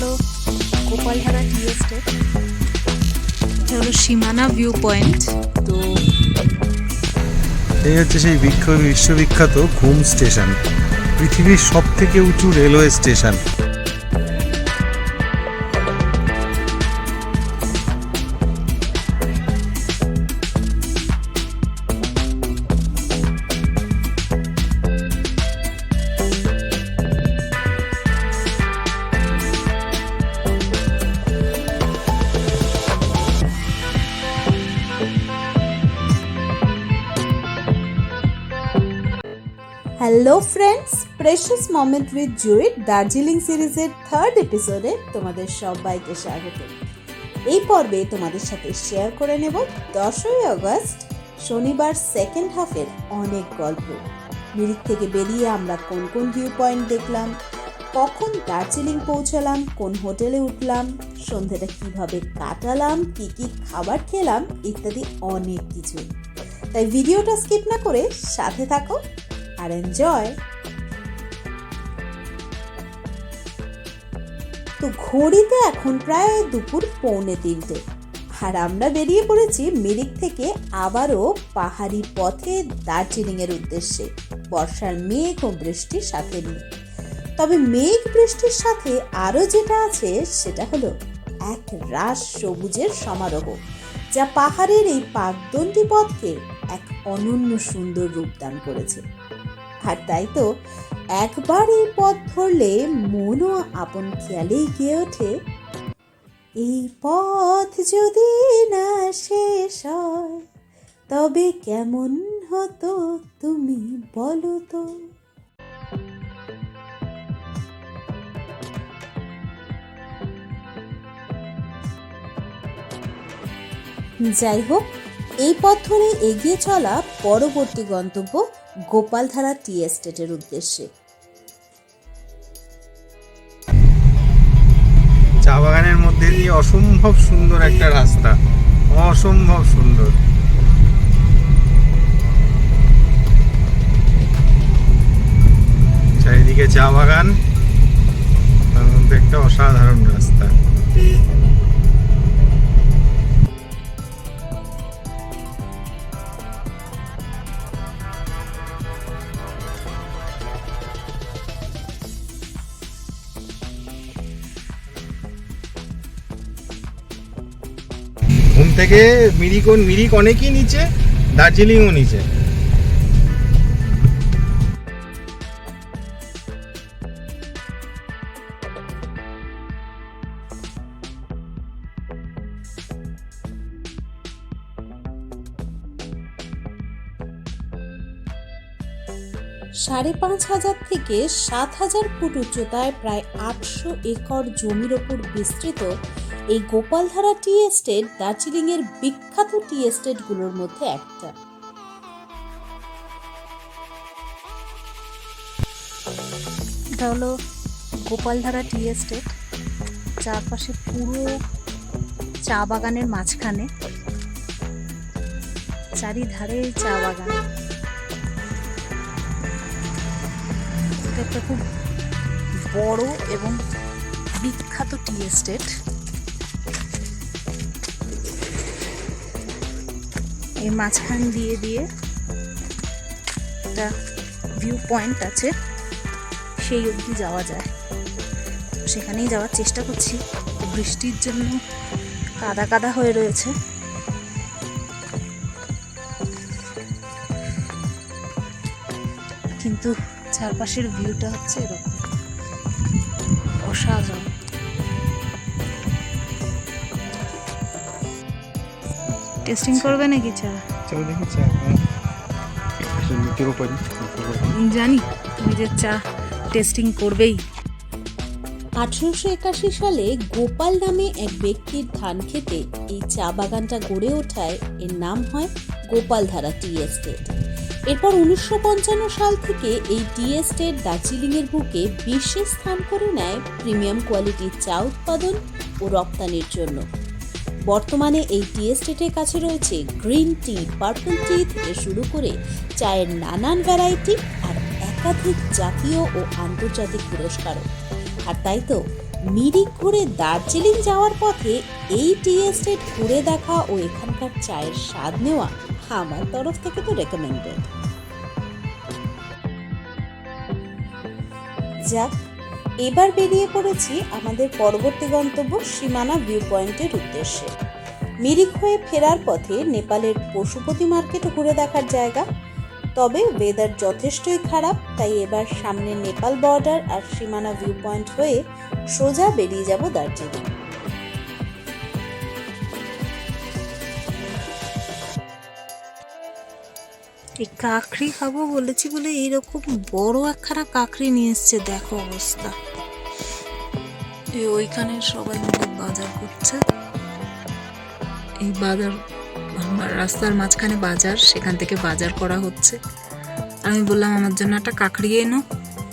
হলো Gopaldhara tea estate, এটা হলো সীমানা ভিউ পয়েন্ট। তো এই হচ্ছে সেই বিশ্ববিখ্যাত ঘুম স্টেশন, পৃথিবীর সব থেকে উঁচু railway station. Hello friends, precious moment with jute Darjeeling সিরিজের 3rd এপিসোডে তোমাদের সবাইকে স্বাগত। এই পর্বে তোমাদের সাথে শেয়ার করে নেব 10ই আগস্ট শনিবার সেকেন্ড হাফের অনেক গল্প। মিরিক থেকে বেরিয়ে আমরা কোন কোন ভিউ পয়েন্ট দেখলাম, কখন দার্জিলিং পৌঁছালাম, কোন হোটেলে উঠলাম, সন্ধ্যাটা কিভাবে কাটালাম, কি কি খাবার খেলাম ইত্যাদি অনেক কিছু। তাই ভিডিওটা স্কিপ না করে সাথে থাকো আর এনজয়। তো ঘড়িতে এখন প্রায় দুপুর 2:45 আর আমরা বেরিয়ে পড়েছি মিরিক থেকে আবারও পাহাড়ি পথে দার্জিলিং এর উদ্দেশ্যে, বর্ষার মেঘ ও বৃষ্টির সাথে নিয়ে। তবে মেঘ বৃষ্টির সাথে আরো যেটা আছে সেটা হলো এক রাস সবুজের সমারোহ, যা পাহাড়ের এই পাকদণ্ডী পথকে এক অনন্য সুন্দর রূপ দান করেছে। আর তাই তো একবার এই পথ ধরলে মনও আপন খেয়ালেই গিয়ে ওঠে, এই পথ যদি না শেষ হয় তবে কেমন হতো তুমি বলো তো। যাই হোক, এই পথ ধরে এগিয়ে চলা পরবর্তী গন্তব্য গোপালধারা টি এস্টেটের উদ্দেশ্যে। চা বাগানের মধ্যে দিয়ে অসম্ভব সুন্দর একটা রাস্তা, অসম্ভব সুন্দর। চারিদিকে চা বাগান, তার মধ্যে একটা অসাধারণ রাস্তা। ঘুম থেকে মিরিক অনেকই নিচে, দার্জিলিংও নিচে। সাড়ে 5,000 থেকে 7,000 ফুট উচ্চতায় প্রায় 800 একর জমির ওপর বিস্তৃত এই গোপালধারা টি এস্টেট দার্জিলিং এর বিখ্যাত টি এস্টেট গুলোর মধ্যে একটা। এটা হলো গোপালধারা টি এস্টেট, চারপাশে পুরো চা বাগানের মাঝখানে, চারিধারে চা বাগান। এটা একটা খুব বড় এবং বিখ্যাত টি এস্টেট। এই মাঝখান দিয়ে একটা ভিউ পয়েন্ট আছে, সেই অবধি যাওয়া যায়। সেখানেই যাওয়ার চেষ্টা করছি, বৃষ্টির জন্য কাদা কাদা হয়ে রয়েছে। কিন্তু চারপাশের ভিউটা হচ্ছে এরকম অসাধারণ। টেস্টিং করবে নাকি চা? চলো দেখি চা জানি তুমি যে চা টেস্টিং করবেই। 1881 সালে গোপাল নামে এক ব্যক্তির ধান খেতে এই চা বাগানটা গড়ে ওঠায় এর নাম হয় গোপালধারা টি এস্টেট। এরপর 1955 সাল থেকে এই টি এস্টেট দার্জিলিংয়ের বুকে বিশেষ স্থান করে নেয় প্রিমিয়াম কোয়ালিটির চা উৎপাদন ও রপ্তানির জন্য। বর্তমানে এই টি এস্টেটের কাছে রয়েছে গ্রিন টি, পার্পল টি থেকে শুরু করে চায়ের নানান ভ্যারাইটি আর একাধিক জাতীয় ও আন্তর্জাতিক পুরস্কারও। আর তাই তো মিরিক ঘুরে দার্জিলিং যাওয়ার পথে এই টি এস্টেট ঘুরে দেখা ও এখানকার চায়ের স্বাদ নেওয়া আমার তরফ থেকে তো রেকমেন্ডেড। যাক, এবার বেরিয়ে পড়েছি আমাদের পরবর্তী গন্তব্য সীমানা ভিউ পয়েন্টের উদ্দেশ্যে। মিরিক হয়ে ফেরার পথে নেপালের পশুপতি মার্কেট ঘুরে দেখার জায়গা। তবে ওয়েদার যথেষ্টই খারাপ, তাই এবার সামনে নেপাল বর্ডার আর সীমানা ভিউ পয়েন্ট হয়ে সোজা বেরিয়ে যাব দার্জিলিং। এই কাকড়ি খাবো বলেছি বলে এইরকম বড় একখানা কাকড়ি নিয়ে এসছে, দেখো অবস্থা। ওইখানে সবাই মিলে বাজার করছে। এই বাজার রাস্তার মাঝখানে বাজার, সেখান থেকে বাজার করা হচ্ছে। আমি বললাম আমার জন্য একটা কাকড়ি এনো,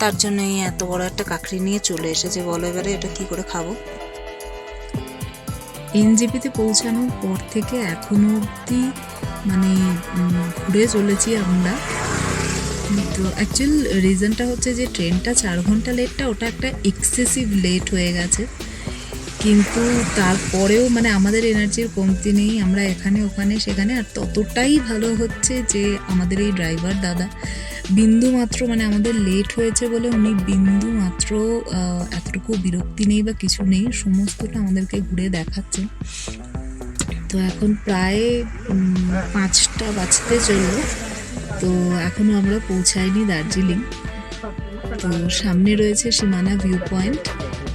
তার জন্য এই এত বড় একটা কাকড়ি নিয়ে চলে এসেছে। বলো এবারে এটা কি করে খাবো। এনজেপিতে পৌঁছানোর পর থেকে এখনো অবধি মানে ঘুরে চলেছি আমরা। তো অ্যাকচুয়াল রিজনটা হচ্ছে যে ট্রেনটা 4 ঘন্টা লেটটা ওটা একটা এক্সেসিভ লেট হয়ে গেছে, কিন্তু তারপরেও মানে আমাদের এনার্জির কমতি নেই। আমরা এখানে ওখানে সেখানে, আর ততটাই ভালো হচ্ছে যে আমাদের এই ড্রাইভার দাদা বিন্দু মাত্র মানে আমাদের লেট হয়েছে বলে উনি বিন্দু মাত্র এতটুকু বিরক্তি নেই বা কিছু নেই, সমস্তটা আমাদেরকে ঘুরে দেখাচ্ছে। তো এখন প্রায় 5টা বাজতে চললো, তো এখনও আমরা পৌঁছাইনি দার্জিলিং। তো সামনে রয়েছে সীমানা ভিউ পয়েন্ট,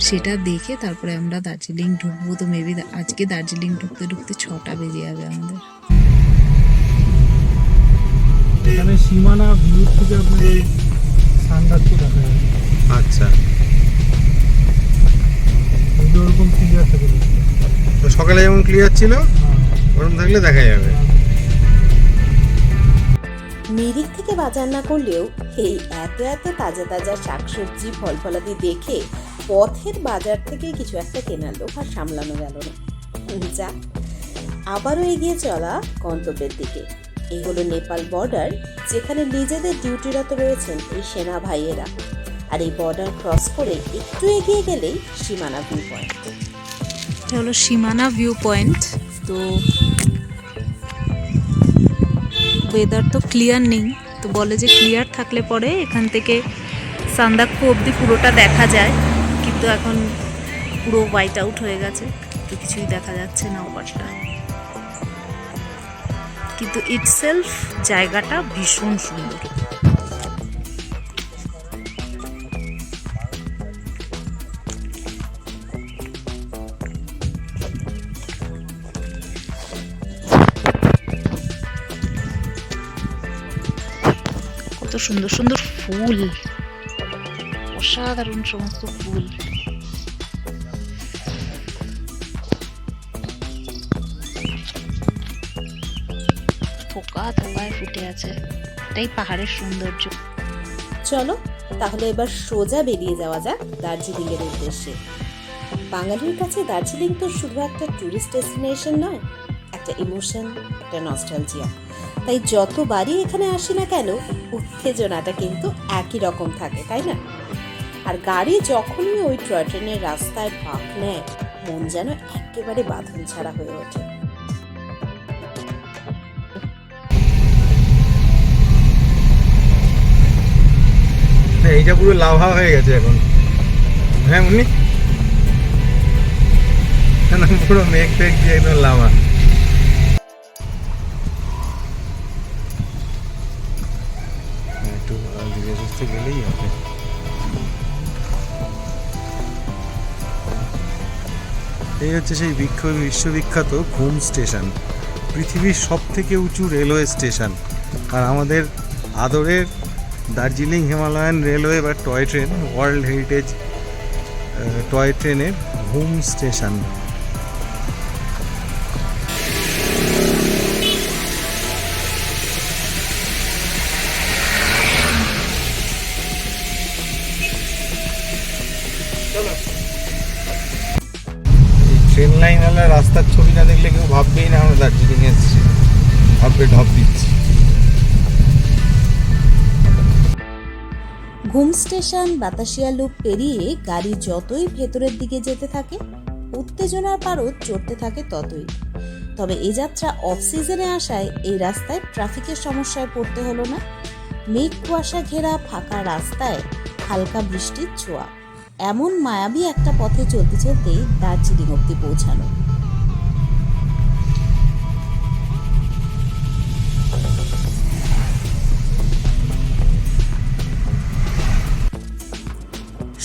সেটা দেখে তারপরে আমরা দার্জিলিং ঢুকবো। তো মেবি আজকে দার্জিলিং ঢুকতে ঢুকতে 6টা বেজে যাবে আমাদের। এখানে সীমানা ভিউ থেকে আপনার সানরাইজও দেখা যাবে। আচ্ছা, ওরকম ক্লিয়ার থাকে তো সকালে যেমন ক্লিয়ার ছিল ওরকম থাকলে দেখা যাবে। মিরিক থেকে বাজার না করলেও এই এত এত তাজা তাজা শাকসবজি ফল ফলাদি দেখে পথের বাজার থেকে কিছু একটা কেনার লোক আর সামলানো গেল না। যাক, আবারও এগিয়ে চলা গন্তব্যের দিকে। এই হলো নেপাল বর্ডার, যেখানে নিজেদের ডিউটিরত রয়েছেন এই সেনা ভাইয়েরা। আর এই বর্ডার ক্রস করে একটু এগিয়ে গেলেই সীমানা ভিউ পয়েন্ট। এটা হলো সীমানা ভিউ পয়েন্ট। তো ওয়েদার তো ক্লিয়ার নেই, তো বলে যে ক্লিয়ার থাকলে পরে এখান থেকে সান্দাকফু অবধি পুরোটা দেখা যায়, কিন্তু এখন পুরো হোয়াইট আউট হয়ে গেছে, তো কিছুই দেখা যাচ্ছে না ওপারটা। কিন্তু ইটসেলফ জায়গাটা ভীষণ সুন্দর। কত সুন্দর সুন্দর ফুল, অসাধারণ সমস্ত ফুল। থোকা থোকায় ফুটে আছে, এটাই পাহাড়ের সৌন্দর্য। চলো তাহলে এবার সোজা বেরিয়ে যাওয়া যাক দার্জিলিং এর উদ্দেশ্যে। বাঙালির কাছে দার্জিলিং তো শুধু একটা ট্যুরিস্ট ডেস্টিনেশন নয়, একটা ইমোশন, একটা নস্টালজিয়া। তাই যতবারই এখানে আসি না কেন উত্তেজনাটা কিন্তু একই রকম থাকে, তাই না? আর গাড়ি যখনই ওই টয় ট্রেনের রাস্তায় বাঁক নেয়, মন যেন একেবারে বাঁধন ছাড়া হয়ে ওঠে। এইটা পুরো লাভা হয়ে গেছে এখন। হ্যাঁ মুন্নি, পুরো মেঘ ফেক দিয়ে একদম লাভা। একটু ধীরে সুস্থে গেলেই হবে। এই হচ্ছে সেই বিশ্ববিখ্যাত ঘুম স্টেশন, পৃথিবীর সব থেকে উঁচু রেলওয়ে স্টেশন। আর আমাদের আদরের দার্জিলিং হিমালয়ান রেলওয়ে বা toy train, world heritage toy ট্রেনের ঘুম স্টেশন। ট্রেন লাইন আলা রাস্তার ছবি না দেখলে কেউ ভাববেই না আমরা দার্জিলিং এসেছি, ভাববে ঢপ দিচ্ছি। ঘুম স্টেশন বাতাসিয়া লুপ পেরিয়ে গাড়ি যতই ভেতরের দিকে যেতে থাকে উত্তেজনার পারদ চড়তে থাকে ততই। তবে এই যাত্রা অফ সিজনে আসায় এই রাস্তায় ট্রাফিকের সমস্যায় পড়তে হলো না। মেঘ কুয়াশা ঘেরা ফাঁকা রাস্তায় হালকা বৃষ্টির ছোঁয়া, এমন মায়াবী একটা পথে চলতে চলতেই দার্জিলিং অব্দি পৌঁছানো।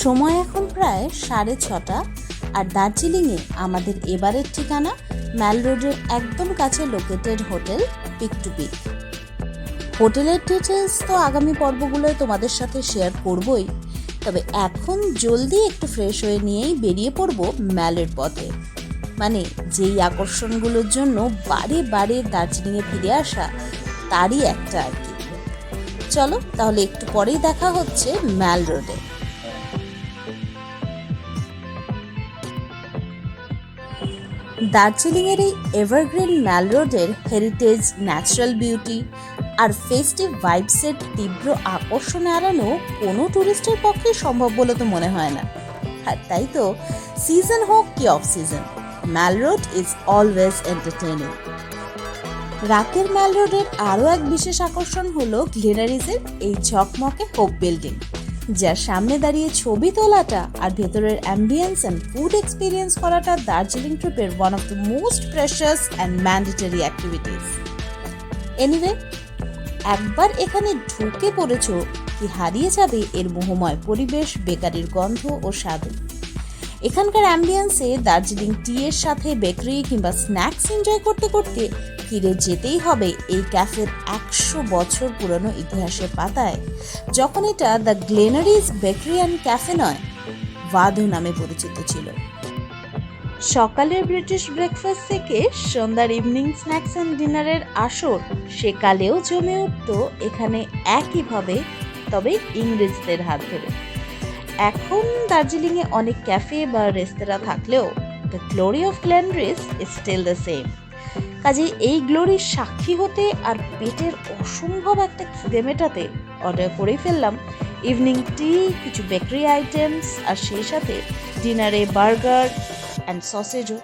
সময় এখন প্রায় 6:30 আর দার্জিলিংয়ে আমাদের এবারের ঠিকানা ম্যাল রোডের একদম কাছে located hotel peak to peak. হোটেলের ডিটেলস তো আগামী পর্বগুলোয় তোমাদের সাথে শেয়ার করবই, তবে এখন জলদি একটু ফ্রেশ হয়ে নিয়েই বেরিয়ে পড়ব ম্যালের পথে, মানে যেই আকর্ষণগুলোর জন্য বারে বারে দার্জিলিংয়ে ফিরে আসা তারই একটা আর কি। চলো তাহলে একটু পরেই দেখা হচ্ছে ম্যাল রোডে। দার্জিলিংয়ের এই এভারগ্রিন ম্যাল রোডের হেরিটেজ, ন্যাচারাল বিউটি আর ফেস্টিভ ভাইবসের তীব্র আকর্ষণ এড়ানো কোনো ট্যুরিস্টের পক্ষে সম্ভব বলে তো মনে হয় না। আর তাই তো সিজন হোক কি off season, mall road is always entertaining. রাতের ম্যাল রোডের আরও এক বিশেষ আকর্ষণ হলো গ্লেনারিজের এই ঝকমকে হোপ বিল্ডিং, যার সামনে দাঁড়িয়ে ছবি তোলাটা আর ভেতরের অ্যাম্বিয়েন্স অ্যান্ড ফুড এক্সপিরিয়েন্স করাটা দার্জিলিং ট্রিপের one of the most precious and mandatory activities. Anyway, একবার এখানে ঢুকে পড়েছো কি হারিয়ে যাবে এর মোহময় পরিবেশ, বেকারির গন্ধ ও স্বাদে। এখানকার অ্যাম্বিয়েন্সে দার্জিলিং টি এর সাথে বেকারি কিংবা স্ন্যাক্স এনজয় করতে করতে ফিরে যেতেই হবে এই ক্যাফের 100 বছর পুরনো ইতিহাসের পাতায়, যখন এটা the Glenary's bakery and cafe নয়, ভাদু নামে পরিচিত ছিল। সকালের ব্রিটিশ ব্রেকফাস্ট থেকে সন্ধ্যার ইভিনিং স্ন্যাক্স অ্যান্ড ডিনারের আসর সেকালেও জমে উঠত এখানে একইভাবে, তবে ইংরেজদের হাত ধরে। এখন দার্জিলিংয়ে অনেক ক্যাফে বা রেস্তোরাঁ থাকলেও the glory of Glenary's is still the same. কাজে এই গ্লোরির সাক্ষী হতে আর পেটের অসম্ভব একটা খিদে মেটাতে অর্ডার করেই ফেললাম ইভিনিং টি, কিছু বেকারি আইটেমস আর সেই সাথে ডিনারে বার্গার অ্যান্ড সসেজও।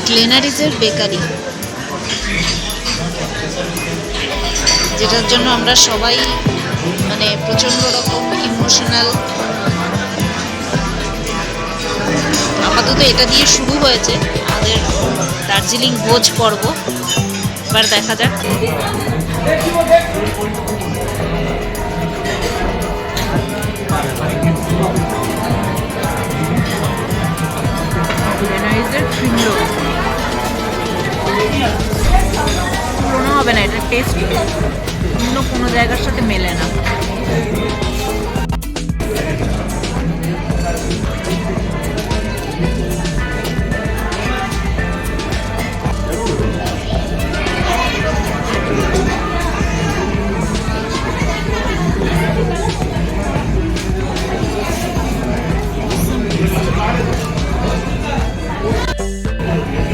গ্লেনারিজের বেকারি, যেটার জন্য আমরা সবাই মানে প্রচণ্ড রকম ইমোশনাল। আপাতত এটা দিয়ে শুরু হয়েছে আমাদের দার্জিলিং ভোজ পর্ব, এবার দেখা যাক। গ্লেনারিজের ক্রিম রোল পুরোনো হবে না, এটা টেস্ট অন্য কোনো জায়গার সাথে মেলে না।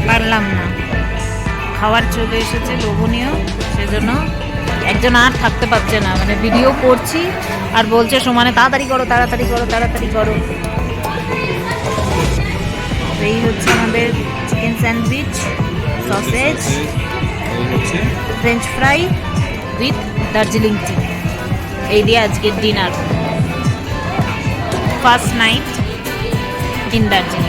পারলাম না, খাবার চলে এসেছে লোভনীয়, সেজন্য একজন আর থাকতে পারছে না, মানে ভিডিও করছি আর বলছে সমানে তাড়াতাড়ি করো তাড়াতাড়ি করো তাড়াতাড়ি করো। এই হচ্ছে আমাদের chicken sandwich, sausage, french fry with Darjeeling tea. এই দিয়ে আজকের dinner, first night in Darjeeling.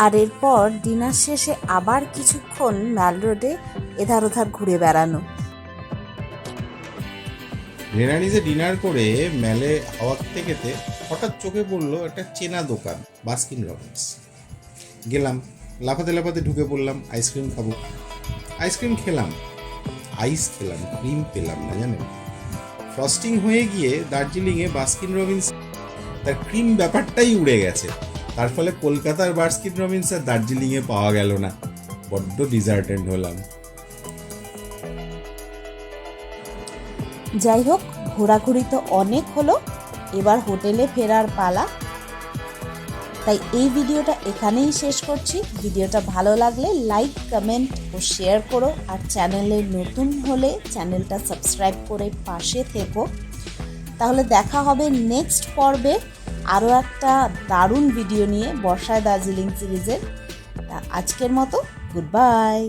আর এরপর ডিনার শেষে আবার কিছুক্ষণ ম্যাল রোডে এধার ওধার ঘুরে বেড়ানো। গ্লেনারিজে ডিনার করে ম্যালে হাওয়া খেতে খেতে হঠাৎ চোখে পড়লো একটা চেনা দোকান, বাস্কিন রবিন্স। গেলাম, লাফাতে লাফাতে ঢুকে পড়লাম, আইসক্রিম খাবো। আইসক্রিম খেলাম, আইস খেলাম, ক্রিম পেলাম না, জানেন। ফ্রস্টিং হয়ে গিয়ে দার্জিলিংয়ে বাস্কিন রবিন্স তার ক্রিম ব্যাপারটাই উড়ে গেছে। তার ফলে কলকাতার বাস্কিন রবিন্স আর দার্জিলিংয়ে পাওয়া গেল না। বড্ড ডিজার্টেড হলাম। যাই হোক, ঘোরাঘুরি তো অনেক হলো, এবার হোটেলে ফেরার পালা। তাই এই ভিডিওটা এখানেই শেষ করছি। ভিডিওটা ভালো লাগলে লাইক, কমেন্ট ও শেয়ার করো। আর চ্যানেলে নতুন হলে চ্যানেলটা সাবস্ক্রাইব করে পাশে থেকো। তাহলে দেখা হবে নেক্সট পর্বে আরও একটা দারুণ ভিডিও নিয়ে বর্ষায় দার্জিলিং সিরিজের। আজকের মতো গুড বাই।